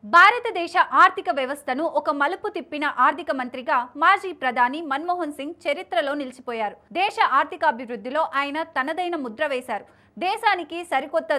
భారతదేశ ఆర్థిక వ్యవస్థను ఒక మలుపు తిప్పిన ఆర్థిక మంత్రిగా మాజీ ప్రధాని మన్మోహన్ సింగ్ చరిత్రలో నిలిచిపోయారు. దేశ ఆర్థికాభివృద్ధిలో ఆయన తనదైన ముద్ర వేశారు. దేశానికి సరికొత్త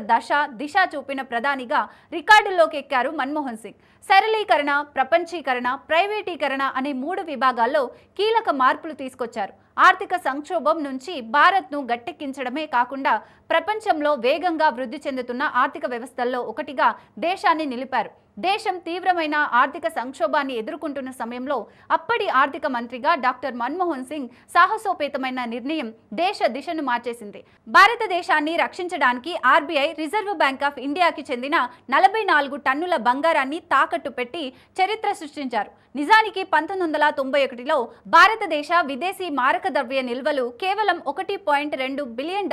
దిశ చూపిన ప్రధానిగా రికార్డుల్లోకి ఎక్కారు మన్మోహన్ సింగ్. సరళీకరణ, ప్రపంచీకరణ, ప్రైవేటీకరణ అనే 3 విభాగాల్లో కీలక మార్పులు తీసుకొచ్చారు. ఆర్థిక సంక్షోభం నుంచి భారత్ను గట్టెక్కించడమే కాకుండా ప్రపంచంలో వేగంగా వృద్ధి చెందుతున్న ఆర్థిక వ్యవస్థల్లో ఒకటిగా దేశాన్ని నిలిపారు. దేశం తీవ్రమైన ఆర్థిక సంక్షోభాన్ని ఎదుర్కొంటున్న సమయంలో అప్పటి ఆర్థిక మంత్రిగా డాక్టర్ మన్మోహన్ సింగ్ సాహసోపేతమైన నిర్ణయం దేశ దిశను మార్చేసింది. భారతదేశాన్ని రక్షించడానికి ఆర్బీఐ, రిజర్వ్ బ్యాంక్ ఆఫ్ ఇండియాకి చెందిన 44 టన్నుల బంగారాన్ని తాకట్టు పెట్టి చరిత్ర సృష్టించారు. నిజానికి 1991లో భారతదేశ విదేశీ మారక ద్రవ్య నిల్వలు కేవలం $1.2 బిలియన్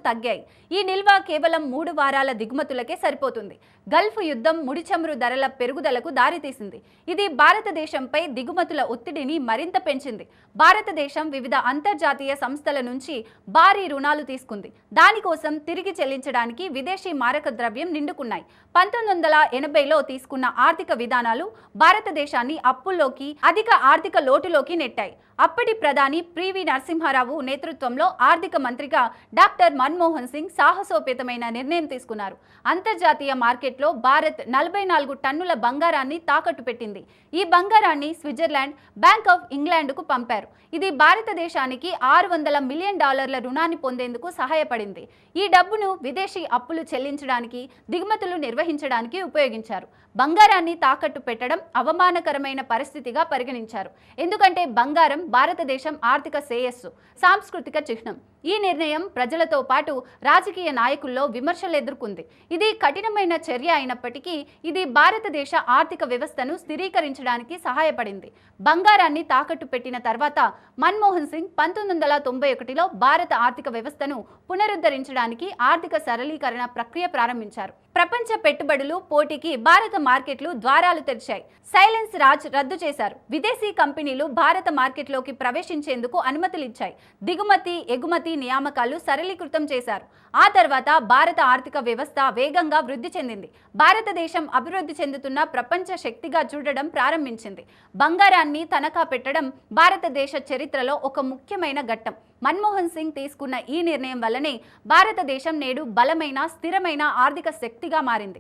తగ్గాయి. ఈ నిల్వ కేవలం 3 వారాల దిగుమతులకే సరిపోతుంది. గల్ఫ్ యుద్ధం ముడి చమురు ధరల పెరుగుదలకు దారితీసింది. ఇది భారతదేశంపై దిగుమతుల ఒత్తిడిని మరింత పెంచింది. భారతదేశం వివిధ అంతర్జాతీయ సంస్థల నుంచి భారీ రుణాలు తీసుకుంది. దానికోసం తిరిగి చెల్లించడానికి విదేశీ మారక ద్రవ్యం నిండుకున్నాయి. 1980లో తీసుకున్న ఆర్థిక విధానాలు భారతదేశాన్ని అప్పుల్లోకి, అధిక ఆర్థిక లోటులోకి నెట్టాయి. అప్పటి ప్రధాని పివి నరసింహారావు నేతృత్వంలో ఆర్థిక మంత్రిగా డాక్టర్ మన్మోహన్ సింగ్ సాహసోపేతమైన నిర్ణయం తీసుకున్నారు. అంతర్జాతీయ మార్కెట్లో భారత్ 44 టన్నుల బంగారాన్ని తాకట్టు పెట్టింది. ఈ బంగారాన్ని స్విట్జర్లాండ్, బ్యాంక్ ఆఫ్ ఇంగ్లాండ్కు పంపారు. ఇది భారతదేశానికి $600 మిలియన్ రుణాన్ని పొందేందుకు సహాయపడింది. ఈ డబ్బును విదేశీ అప్పులు చెల్లించడానికి, దిగుమతులు నిర్వహించడానికి ఉపయోగించారు. బంగారాన్ని తాకట్టు పెట్టడం అవమానకరమైన పరిస్థితిగా పరిగణించారు. ఎందుకంటే బంగారం భారతదేశం ఆర్థిక శ్రేయస్సు, సాంస్కృతిక చిహ్నం. ఈ నిర్ణయం ప్రజలతో పాటు రాజకీయ నాయకుల్లో విమర్శలు ఎదుర్కొంది. ఇది కఠినమైన చర్య అయినప్పటికీ ఇది భారతదేశ ఆర్థిక వ్యవస్థను స్థిరీకరించడానికి సహాయపడింది. బంగారాన్ని తాకట్టు పెట్టిన తర్వాత మన్మోహన్ సింగ్ 1991లో భారత ఆర్థిక వ్యవస్థను పునరుద్ధరించడానికి ఆర్థిక సరళీకరణ ప్రక్రియ ప్రారంభించారు. ప్రపంచ పెట్టుబడులు పోటీకి భారత మార్కెట్లు ద్వారాలు తెరిచాయి. సైలెన్స్ రాజ్ రద్దు చేశారు. విదేశీ కంపెనీలు భారత మార్కెట్లోకి ప్రవేశించేందుకు అనుమతులు ఇచ్చాయి. దిగుమతి, ఎగుమతి నియామకాలు సరళీకృతం చేశారు. ఆ తర్వాత భారత ఆర్థిక వ్యవస్థ వేగంగా వృద్ధి చెందింది. భారతదేశం అభివృద్ధి చెందుతున్న ప్రపంచ శక్తిగా చూడడం ప్రారంభించింది. బంగారాన్ని తనఖా పెట్టడం భారతదేశ చరిత్రలో ఒక ముఖ్యమైన ఘట్టం. మన్మోహన్ సింగ్ తీసుకున్న ఈ నిర్ణయం వల్లనే భారతదేశం నేడు బలమైన, స్థిరమైన ఆర్థిక శక్తిగా మారింది.